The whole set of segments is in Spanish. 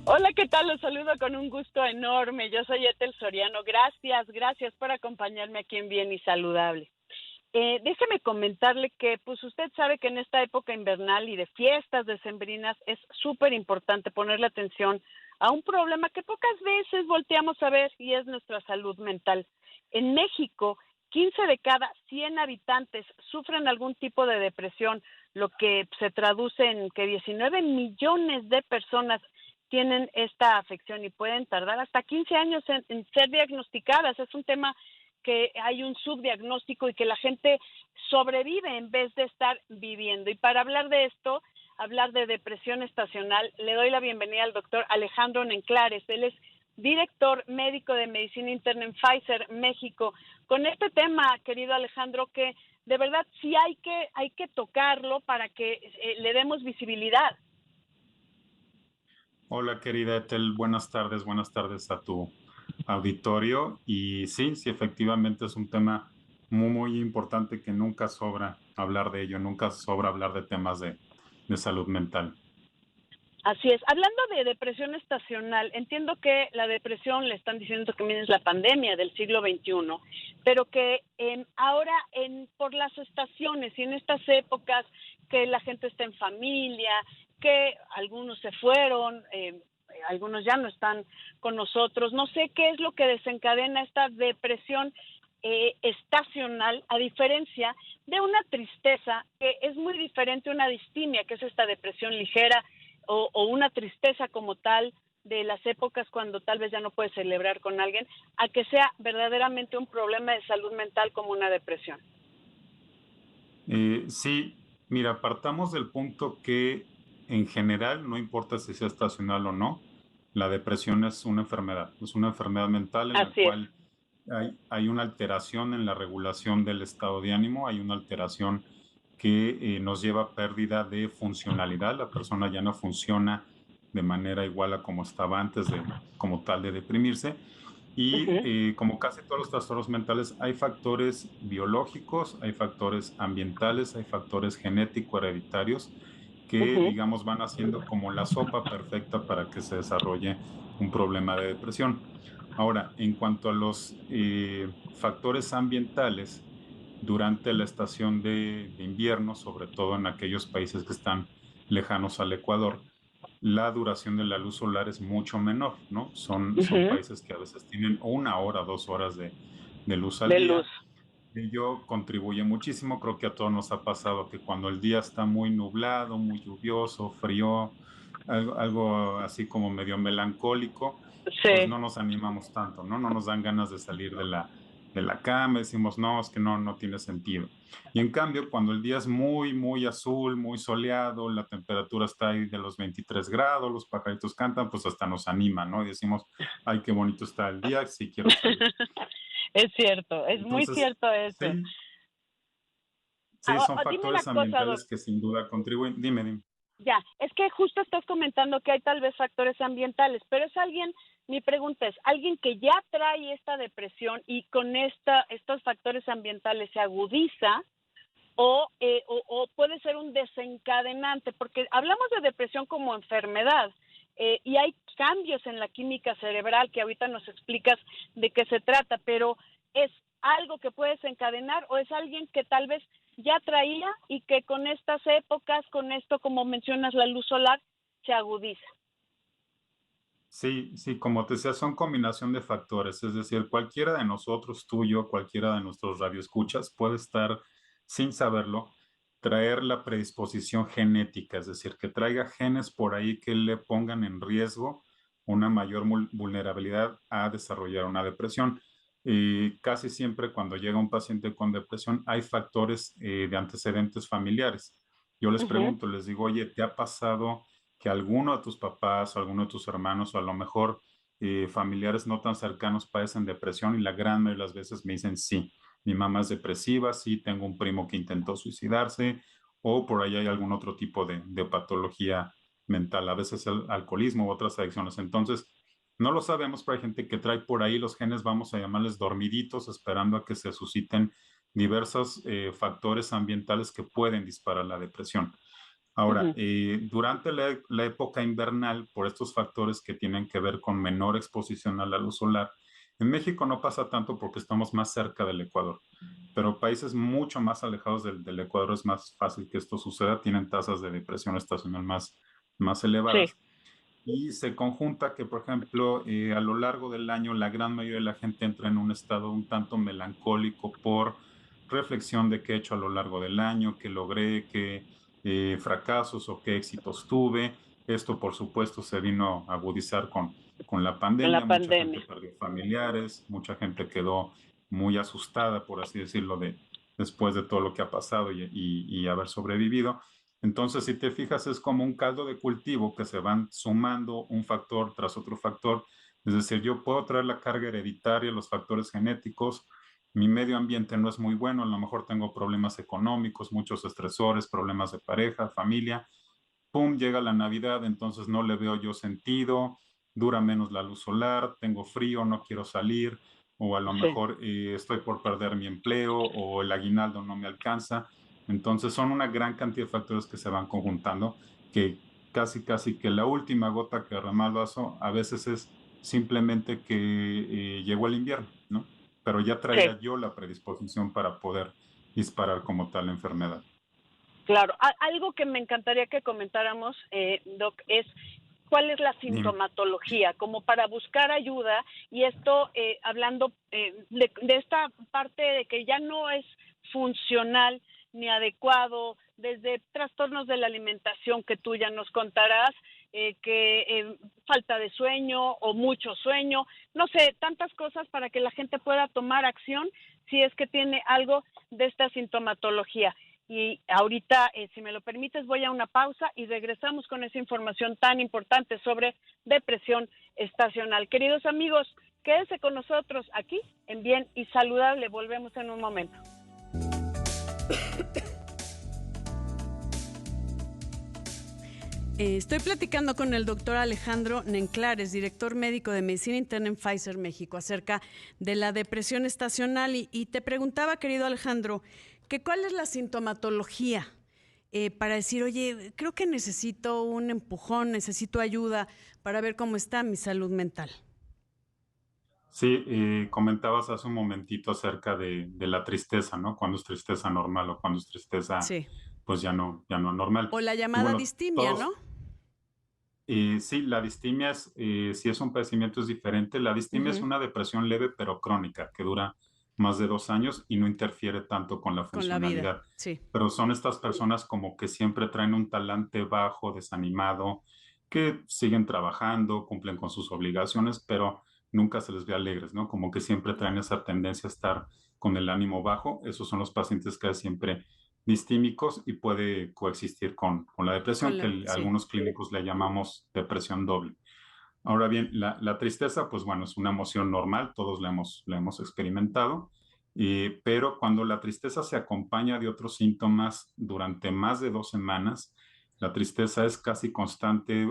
Hola, ¿qué tal? Los saludo con un gusto enorme. Yo soy Ethel Soriano. Gracias por acompañarme aquí en Bien y Saludable. Déjeme comentarle que, pues usted sabe que en esta época invernal y de fiestas decembrinas es súper importante ponerle atención a un problema que pocas veces volteamos a ver y es nuestra salud mental. En México, 15 de cada 100 habitantes sufren algún tipo de depresión, lo que se traduce en que 19 millones de personas tienen esta afección y pueden tardar hasta 15 años en ser diagnosticadas. Es un tema que hay un subdiagnóstico y que la gente sobrevive en vez de estar viviendo. Y para hablar de esto, hablar de depresión estacional, le doy la bienvenida al doctor Alejandro Nenclares. Él es director médico de medicina interna en Pfizer México. Con este tema, querido Alejandro, que de verdad sí hay que tocarlo para que le demos visibilidad. Hola, querida Ethel, buenas tardes a tu auditorio. Y sí, sí, efectivamente es un tema muy importante que nunca sobra hablar de ello, nunca sobra hablar de temas de salud mental. Así es. Hablando de depresión estacional, entiendo que la depresión le están diciendo que también es la pandemia del siglo XXI, pero que ahora por las estaciones y en estas épocas que la gente está en familia, que algunos se fueron, algunos ya no están con nosotros, no sé qué es lo que desencadena esta depresión estacional, a diferencia de una tristeza que es muy diferente a una distimia, que es esta depresión ligera o una tristeza como tal de las épocas cuando tal vez ya no puedes celebrar con alguien, a que sea verdaderamente un problema de salud mental como una depresión. Sí, mira, partamos del punto que en general, no importa si sea estacional o no, la depresión es una enfermedad mental en la Así es. cual hay una alteración en la regulación del estado de ánimo, hay una alteración que nos lleva a pérdida de funcionalidad, la persona ya no funciona de manera igual a como estaba antes de, como tal, de deprimirse. Y Uh-huh, como casi todos los trastornos mentales, hay factores biológicos, hay factores ambientales, hay factores genético-hereditarios que, uh-huh. digamos, van haciendo como la sopa perfecta para que se desarrolle un problema de depresión. Ahora, en cuanto a los factores ambientales, durante la estación de invierno, sobre todo en aquellos países que están lejanos al Ecuador, la duración de la luz solar es mucho menor, ¿no? Son Uh-huh. países que a veces tienen una hora, 2 horas de luz al De luz. día. Ello contribuye muchísimo. Creo que a todos nos ha pasado que cuando el día está muy nublado, muy lluvioso, frío, algo así como medio melancólico, pues Sí. no nos animamos tanto, ¿no? No nos dan ganas de salir de la cama, decimos, no, es que no tiene sentido. Y en cambio, cuando el día es muy azul, muy soleado, la temperatura está ahí de los 23 grados, los pajaritos cantan, pues hasta nos anima, ¿no? Y decimos, ay, qué bonito está el día, sí quiero salir. Es cierto, es muy Entonces, cierto eso. sí, sí, son Dime una factores cosa, ambientales que sin duda contribuyen. Dime, dime. ya, es que justo estás comentando que hay tal vez factores ambientales, pero es alguien, mi pregunta es, alguien que ya trae esta depresión y con estos factores ambientales se agudiza o puede ser un desencadenante, porque hablamos de depresión como enfermedad y hay cambios en la química cerebral que ahorita nos explicas de qué se trata, pero ¿es algo que puede desencadenar o es alguien que tal vez ya traía y que con estas épocas, con esto como mencionas la luz solar, se agudiza? Sí, sí, como te decía, son combinación de factores, es decir, cualquiera de nosotros, tuyo, cualquiera de nuestros radioescuchas, puede estar, sin saberlo, traer la predisposición genética, es decir, que traiga genes por ahí que le pongan en riesgo una mayor vulnerabilidad a desarrollar una depresión. Y casi siempre cuando llega un paciente con depresión hay factores de antecedentes familiares. Yo les Uh-huh. pregunto, les digo, oye, ¿te ha pasado que alguno de tus papás o alguno de tus hermanos o a lo mejor familiares no tan cercanos padecen depresión? Y la gran mayoría de las veces me dicen sí, mi mamá es depresiva, sí, tengo un primo que intentó suicidarse o por ahí hay algún otro tipo de patología mental, a veces el alcoholismo u otras adicciones. Entonces, no lo sabemos, pero hay gente que trae por ahí los genes, vamos a llamarles dormiditos, esperando a que se susciten diversos factores ambientales que pueden disparar la depresión. Ahora, Ujú. durante la época invernal, por estos factores que tienen que ver con menor exposición a la luz solar, en México no pasa tanto porque estamos más cerca del Ecuador, pero países mucho más alejados del Ecuador es más fácil que esto suceda, tienen tasas de depresión estacional más Sí, elevadas. Y se conjunta que, por ejemplo, a lo largo del año la gran mayoría de la gente entra en un estado un tanto melancólico por reflexión de qué he hecho a lo largo del año, qué logré, qué fracasos o qué éxitos tuve. Esto, por supuesto, se vino a agudizar con la con la pandemia. Mucha gente pandemia. perdió familiares, mucha gente quedó muy asustada, por así decirlo, después de todo lo que ha pasado y haber sobrevivido. Entonces, si te fijas, es como un caldo de cultivo que se van sumando un factor tras otro factor. Es decir, yo puedo traer la carga hereditaria, los factores genéticos, mi medio ambiente no es muy bueno, a lo mejor tengo problemas económicos, muchos estresores, problemas de pareja, familia. Pum, llega la Navidad, entonces no le veo yo sentido, dura menos la luz solar, tengo frío, no quiero salir, o a lo Sí. mejor estoy por perder mi empleo o el aguinaldo no me alcanza. Entonces son una gran cantidad de factores que se van conjuntando, que casi que la última gota que derrama el vaso a veces es simplemente que llegó el invierno, ¿no? Pero ya Sí, traía yo la predisposición para poder disparar como tal la enfermedad. claro. Algo que me encantaría que comentáramos, Doc, es cuál es la Dime. sintomatología, como para buscar ayuda, y esto hablando de esta parte de que ya no es funcional ni adecuado, desde trastornos de la alimentación que tú ya nos contarás, que falta de sueño o mucho sueño, no sé, tantas cosas para que la gente pueda tomar acción si es que tiene algo de esta sintomatología. Y ahorita, si me lo permites, voy a una pausa y regresamos con esa información tan importante sobre depresión estacional. Queridos amigos, quédense con nosotros aquí en Bien y Saludable. Volvemos en un momento. Estoy platicando con el doctor Alejandro Nenclares, director médico de Medicina Interna en Pfizer México, acerca de la depresión estacional. Y te preguntaba, querido Alejandro, que cuál es la sintomatología para decir, oye, creo que necesito un empujón, necesito ayuda para ver cómo está mi salud mental. Sí, comentabas hace un momentito acerca de la tristeza, ¿no? Cuando es tristeza normal o cuando es tristeza, Sí. pues ya no normal. O la Y llamada bueno, distimia, ¿no? todos, sí, la distimia es, si es un padecimiento es diferente. La distimia es Ujú. una depresión leve pero crónica que dura más de 2 años y no interfiere tanto con la Con la vida, funcionalidad. sí. Pero son estas personas como que siempre traen un talante bajo, desanimado, que siguen trabajando, cumplen con sus obligaciones, pero nunca se les ve alegres, ¿no? Como que siempre traen esa tendencia a estar con el ánimo bajo. Esos son los pacientes que siempre distímicos y puede coexistir con la depresión, que Sí. algunos clínicos le llamamos depresión doble. Ahora bien, la tristeza, pues bueno, es una emoción normal, todos la hemos experimentado, pero cuando la tristeza se acompaña de otros síntomas durante más de 2 semanas, la tristeza es casi constante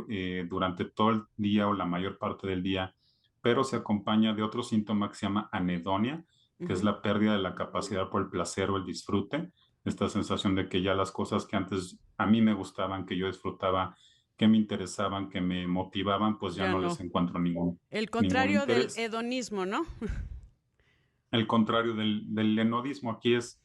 durante todo el día o la mayor parte del día, pero se acompaña de otro síntoma que se llama anedonia, que es Ujú. la pérdida de la capacidad por el placer o el disfrute, esta sensación de que ya las cosas que antes a mí me gustaban, que yo disfrutaba, que me interesaban, que me motivaban, pues ya Ya no les no. encuentro El ningún contrario del interés. hedonismo, ¿no? El contrario del enodismo aquí es,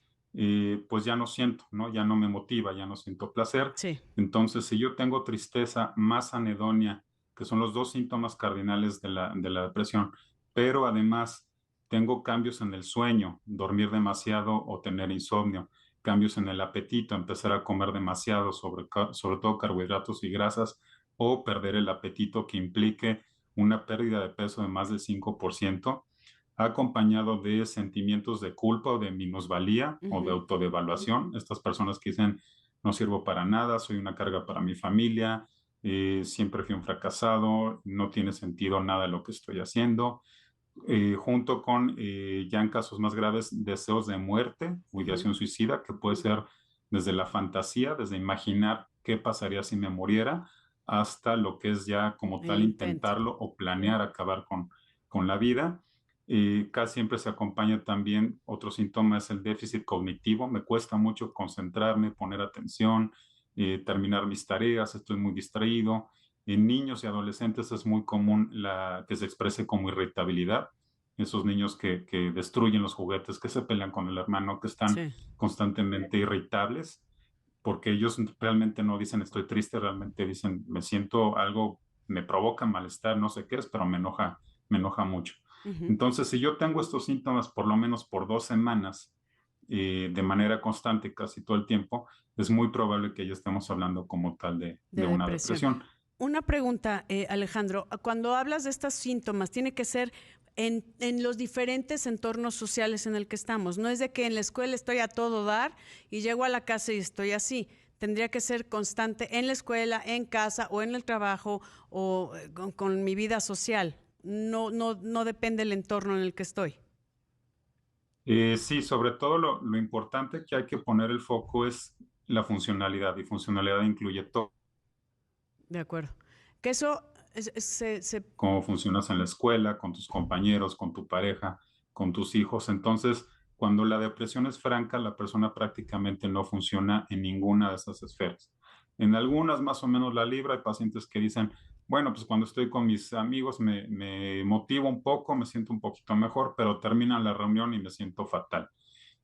pues ya no siento, ¿no? Ya no me motiva, ya no siento placer. Sí. Entonces, si yo tengo tristeza más anedonia, que son los dos síntomas cardinales de la depresión, pero además tengo cambios en el sueño, dormir demasiado o tener insomnio, cambios en el apetito, empezar a comer demasiado, sobre todo carbohidratos y grasas, o perder el apetito que implique una pérdida de peso de más del 5%, acompañado de sentimientos de culpa o de minusvalía o de Ujú. autodevaluación. Estas personas que dicen, no sirvo para nada, soy una carga para mi familia, siempre fui un fracasado, no tiene sentido nada de lo que estoy haciendo, junto con, ya en casos más graves, deseos de muerte o Ujú. ideación suicida, que puede ser desde la fantasía, desde imaginar qué pasaría si me muriera, hasta lo que es ya como El tal intento. intentarlo o planear acabar con la vida. Casi siempre se acompaña también otro síntoma, es el déficit cognitivo. Me cuesta mucho concentrarme, poner atención, terminar mis tareas, estoy muy distraído. En niños y adolescentes es muy común que se exprese como irritabilidad. Esos niños que destruyen los juguetes, que se pelean con el hermano, que están Sí. constantemente irritables, porque ellos realmente no dicen estoy triste, realmente dicen me siento algo, me provoca malestar, no sé qué es, pero me enoja mucho. Ujú. Entonces, si yo tengo estos síntomas por lo menos por 2 semanas, de manera constante casi todo el tiempo, es muy probable que ya estemos hablando como tal de De una depresión. depresión. Una pregunta, Alejandro, cuando hablas de estos síntomas, tiene que ser en los diferentes entornos sociales en el que estamos. No es de que en la escuela estoy a todo dar y llego a la casa y estoy así. Tendría que ser constante en la escuela, en casa o en el trabajo o con mi vida social. No depende del entorno en el que estoy. Sí, sobre todo lo importante que hay que poner el foco es la funcionalidad, y funcionalidad incluye todo. De acuerdo. Que eso Cómo funcionas en la escuela, con tus compañeros, con tu pareja, con tus hijos. Entonces, cuando la depresión es franca, la persona prácticamente no funciona en ninguna de esas esferas. En algunas más o menos la libra. Hay pacientes que dicen, bueno, pues cuando estoy con mis amigos me motivo un poco, me siento un poquito mejor, pero termina la reunión y me siento fatal.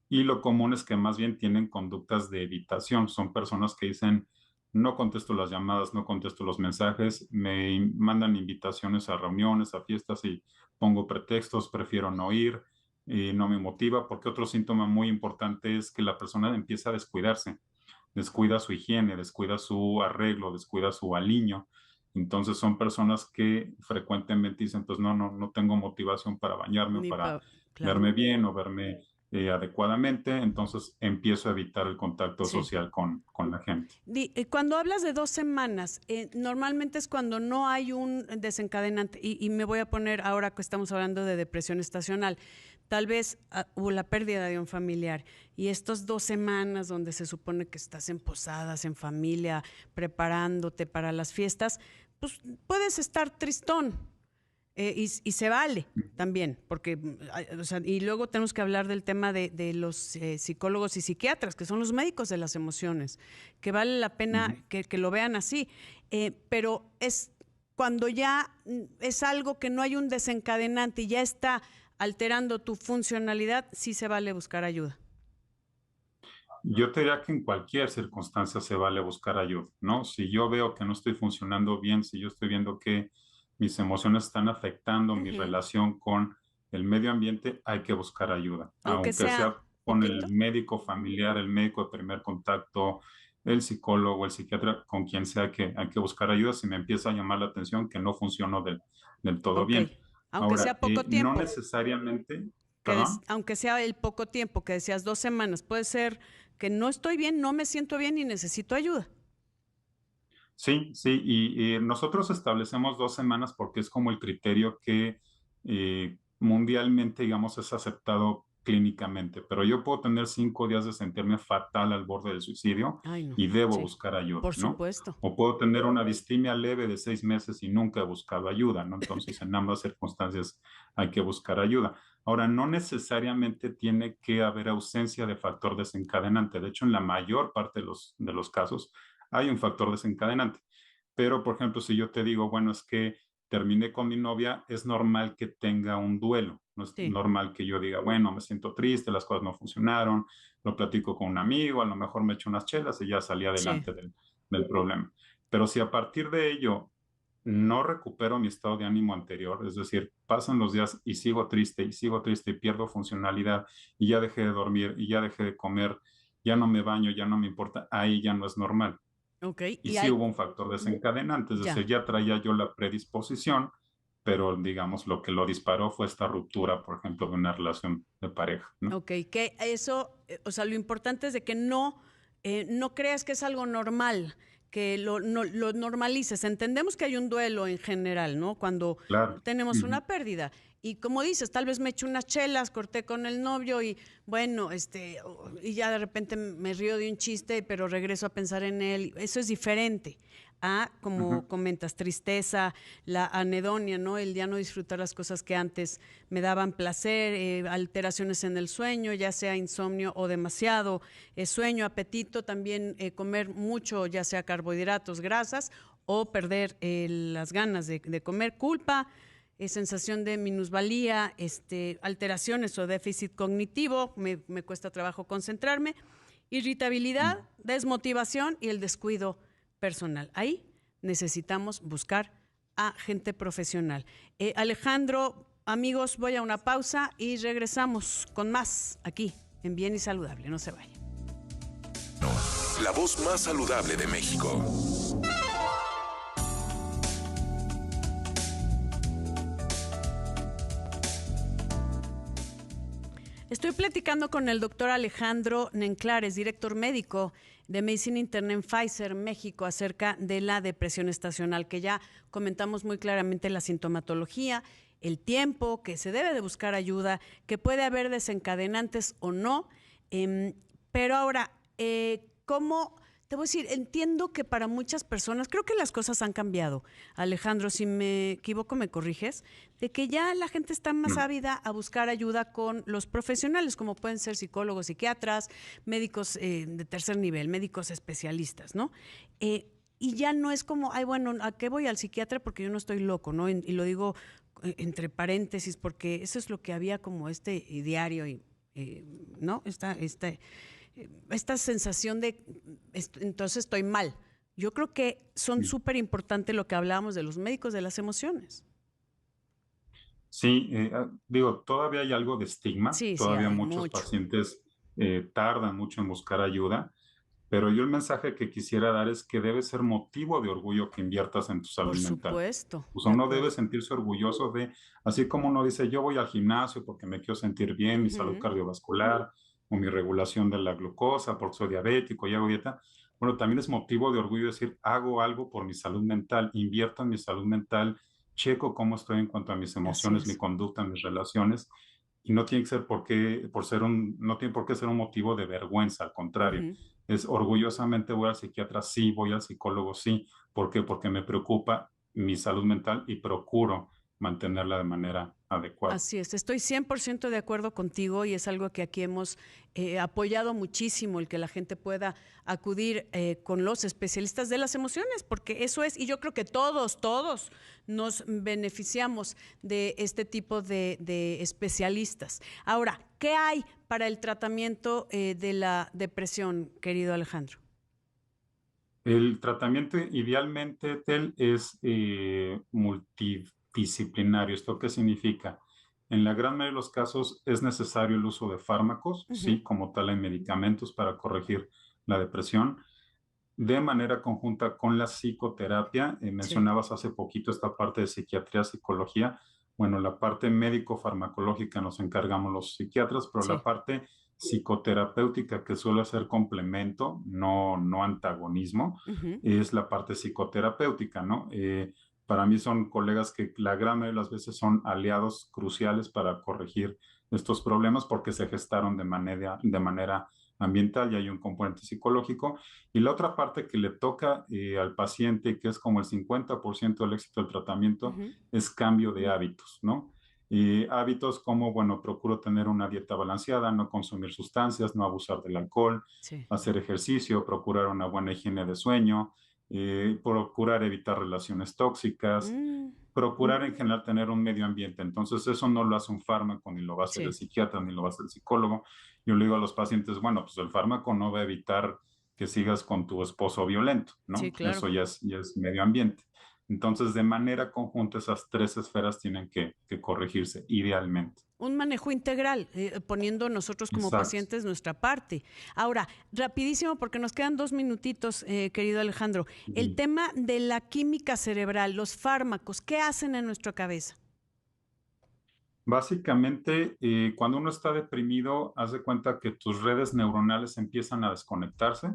Y lo común es que más bien tienen conductas de evitación. Son personas que dicen, no contesto las llamadas, no contesto los mensajes, me mandan invitaciones a reuniones, a fiestas y pongo pretextos, prefiero no ir, no me motiva, porque otro síntoma muy importante es que la persona empieza a descuidarse, descuida su higiene, descuida su arreglo, descuida su aliño. Entonces son personas que frecuentemente dicen, pues no tengo motivación para bañarme o ni para pa- claro. verme bien o verme adecuadamente, entonces empiezo a evitar el contacto Sí. social con la gente. Cuando hablas de 2 semanas, normalmente es cuando no hay un desencadenante, y me voy a poner ahora que estamos hablando de depresión estacional, tal vez hubo la pérdida de un familiar y estas 2 semanas donde se supone que estás en posadas, en familia, preparándote para las fiestas, pues puedes estar tristón. Y se vale también, porque, o sea, y luego tenemos que hablar del tema de los psicólogos y psiquiatras, que son los médicos de las emociones, que vale la pena Ujú. que lo vean así, pero es cuando ya es algo que no hay un desencadenante y ya está alterando tu funcionalidad, sí se vale buscar ayuda. Yo te diría que en cualquier circunstancia se vale buscar ayuda, ¿no? Si yo veo que no estoy funcionando bien, si yo estoy viendo que mis emociones están afectando mi Ujú. relación con el medio ambiente, hay que buscar ayuda, Aunque aunque sea sea con el poquito. médico familiar, el médico de primer contacto, el psicólogo, el psiquiatra, con quien sea que hay que buscar ayuda si me empieza a llamar la atención que no funcionó del todo Ok, bien. aunque sea Ahora, poco no tiempo. necesariamente, perdón. Aunque sea el poco tiempo, que decías 2 semanas, puede ser que no estoy bien, no me siento bien y necesito ayuda. Sí, sí, y nosotros establecemos 2 semanas porque es como el criterio que mundialmente, digamos, es aceptado clínicamente, pero yo puedo tener 5 días de sentirme fatal al borde del suicidio Ay, no, y debo sí, buscar ayuda, por ¿no? supuesto. O puedo tener una distimia leve de 6 meses y nunca he buscado ayuda, ¿no? Entonces, en ambas circunstancias hay que buscar ayuda. Ahora, no necesariamente tiene que haber ausencia de factor desencadenante. De hecho, en la mayor parte de los casos, hay un factor desencadenante. Pero, por ejemplo, si yo te digo, bueno, es que terminé con mi novia, es normal que tenga un duelo. No es Sí, normal que yo diga, bueno, me siento triste, las cosas no funcionaron, lo platico con un amigo, a lo mejor me echo unas chelas y ya salí sí, adelante del problema. Pero si a partir de ello no recupero mi estado de ánimo anterior, es decir, pasan los días y sigo triste y pierdo funcionalidad y ya dejé de dormir y ya dejé de comer, ya no me baño, ya no me importa, ahí ya no es normal. ok. Y sí hubo un factor desencadenante, es Ya, decir, ya traía yo la predisposición, pero digamos lo que lo disparó fue esta ruptura, por ejemplo, de una relación de pareja, ¿no? ok. Que eso, o sea, lo importante es de que no creas que es algo normal, que lo normalices. Entendemos que hay un duelo en general, ¿no? Cuando Claro. tenemos Ujú. una pérdida. Y como dices, tal vez me eché unas chelas, corté con el novio y bueno, y ya de repente me río de un chiste, pero regreso a pensar en él. Eso es diferente. a, como comentas, tristeza, la anedonia, ¿no? El ya no disfrutar las cosas que antes me daban placer, alteraciones en el sueño, ya sea insomnio o demasiado sueño, apetito, también comer mucho, ya sea carbohidratos, grasas, o perder las ganas de comer, culpa, sensación de minusvalía, alteraciones o déficit cognitivo, me cuesta trabajo concentrarme, irritabilidad, desmotivación y el descuido personal. Ahí necesitamos buscar a gente profesional. Alejandro, amigos, voy a una pausa y regresamos con más aquí en Bien y Saludable. No se vayan. La voz más saludable de México. Estoy platicando con el doctor Alejandro Nenclares, director médico de Medicina Interna en Pfizer México, acerca de la depresión estacional, que ya comentamos muy claramente la sintomatología, el tiempo, que se debe de buscar ayuda, que puede haber desencadenantes o no. Pero ahora, ¿cómo? Te voy a decir, entiendo que para muchas personas, creo que las cosas han cambiado. Alejandro, si me equivoco, me corriges, de que ya la gente está más ávida a buscar ayuda con los profesionales, como pueden ser psicólogos, psiquiatras, médicos de tercer nivel, médicos especialistas, ¿no? Y ya no es como, ay, bueno, ¿a qué voy al psiquiatra? Porque yo no estoy loco, ¿no? Y lo digo entre paréntesis, porque eso es lo que había como diario, y, ¿no? Esta sensación de, entonces estoy mal. Yo creo que son súper importantes lo que hablábamos de los médicos de las emociones. Sí, digo, todavía hay algo de estigma, Sí, todavía hay muchos mucho. pacientes tardan mucho en buscar ayuda, pero yo el mensaje que quisiera dar es que debe ser motivo de orgullo que inviertas en tu salud Por mental. supuesto, Pues de uno debe acuerdo. sentirse orgulloso de, así como uno dice, yo voy al gimnasio porque me quiero sentir bien, mi salud cardiovascular o mi regulación de la glucosa, porque soy diabético y hago dieta. Bueno, también es motivo de orgullo decir, hago algo por mi salud mental, invierto en mi salud mental, checo cómo estoy en cuanto a mis Así emociones, mi es. conducta, mis relaciones. Y no tiene que ser no tiene por qué ser un motivo de vergüenza, al contrario. Es orgullosamente voy al psiquiatra, sí, voy al psicólogo, sí. ¿Por qué? Porque me preocupa mi salud mental y procuro mantenerla de manera adecuada. Así es, estoy 100% de acuerdo contigo y es algo que aquí hemos apoyado muchísimo, el que la gente pueda acudir con los especialistas de las emociones, porque eso es, y yo creo que todos nos beneficiamos de este tipo de especialistas. Ahora, ¿qué hay para el tratamiento de la depresión, querido Alejandro? El tratamiento idealmente, Tel, es multidisciplinario. ¿Esto qué significa? En la gran mayoría de los casos es necesario el uso de fármacos, sí, como tal en medicamentos para corregir la depresión, de manera conjunta con la psicoterapia. Sí, Mencionabas hace poquito esta parte de psiquiatría, psicología. Bueno, la parte médico-farmacológica nos encargamos los psiquiatras, pero la sí. parte psicoterapéutica, que suele ser complemento, no antagonismo, es la parte psicoterapéutica, ¿no? Para mí son colegas que la gran mayoría de las veces son aliados cruciales para corregir estos problemas porque se gestaron de manera ambiental y hay un componente psicológico. Y la otra parte que le toca al paciente, que es como el 50% del éxito del tratamiento, es cambio de hábitos, ¿no? Hábitos como, bueno, procuro tener una dieta balanceada, no consumir sustancias, no abusar del alcohol, Sí. hacer ejercicio, procurar una buena higiene de sueño, procurar evitar relaciones tóxicas, Mm, procurar en general tener un medio ambiente. Entonces, eso no lo hace un fármaco, ni lo va a hacer el sí, psiquiatra, ni lo va a hacer el psicólogo. Yo le digo a los pacientes, bueno, pues el fármaco no va a evitar que sigas con tu esposo violento, sí, ¿no? claro. Eso ya es medio ambiente. Entonces, de manera conjunta, esas tres esferas tienen que corregirse, idealmente. Un manejo integral, poniendo nosotros como Exacto. pacientes nuestra parte. Ahora, rapidísimo, porque nos quedan 2 minutitos, querido Alejandro. El tema de la química cerebral, los fármacos, ¿qué hacen en nuestra cabeza? Básicamente, cuando uno está deprimido, haz de cuenta que tus redes neuronales empiezan a desconectarse,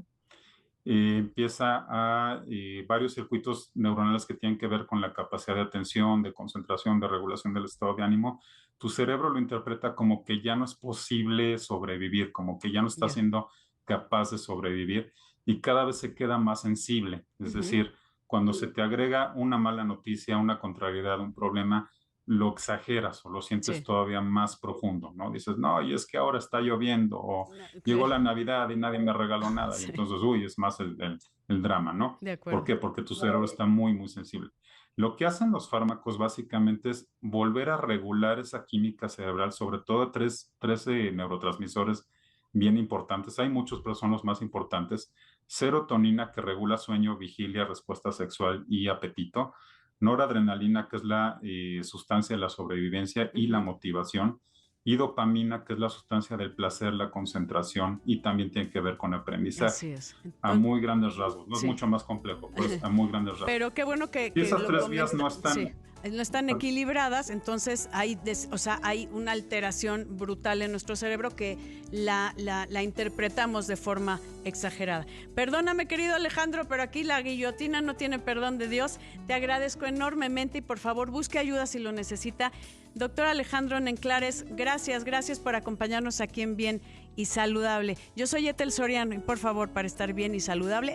empieza a varios circuitos neuronales que tienen que ver con la capacidad de atención, de concentración, de regulación del estado de ánimo. Tu cerebro lo interpreta como que ya no es posible sobrevivir, como que ya no está Ya. siendo capaz de sobrevivir y cada vez se queda más sensible. Es decir, cuando se te agrega una mala noticia, una contrariedad, un problema, lo exageras o lo sientes todavía más profundo, ¿no? Dices, no, y es que ahora está lloviendo, o llegó la Navidad y nadie me regaló nada, y entonces, es más el drama, ¿no? De acuerdo. ¿Por qué? Porque tu cerebro está muy, muy sensible. Lo que hacen los fármacos básicamente es volver a regular esa química cerebral, sobre todo 13 neurotransmisores bien importantes. Hay muchos, pero son los más importantes. Serotonina, que regula sueño, vigilia, respuesta sexual y apetito. Noradrenalina, que es la sustancia de la sobrevivencia y la motivación. Y dopamina, que es la sustancia del placer, la concentración y también tiene que ver con aprendizaje. Así es. Entonces, a muy grandes rasgos. No es mucho más complejo, pues a muy grandes rasgos. Pero qué bueno que esas tres vías no están... Sí, no están equilibradas, entonces hay una alteración brutal en nuestro cerebro que la interpretamos de forma exagerada. Perdóname, querido Alejandro, pero aquí la guillotina no tiene perdón de Dios. Te agradezco enormemente y por favor busque ayuda si lo necesita. Doctor Alejandro Nenclares, gracias por acompañarnos aquí en Bien y Saludable. Yo soy Ethel Soriano y por favor, para estar bien y saludable,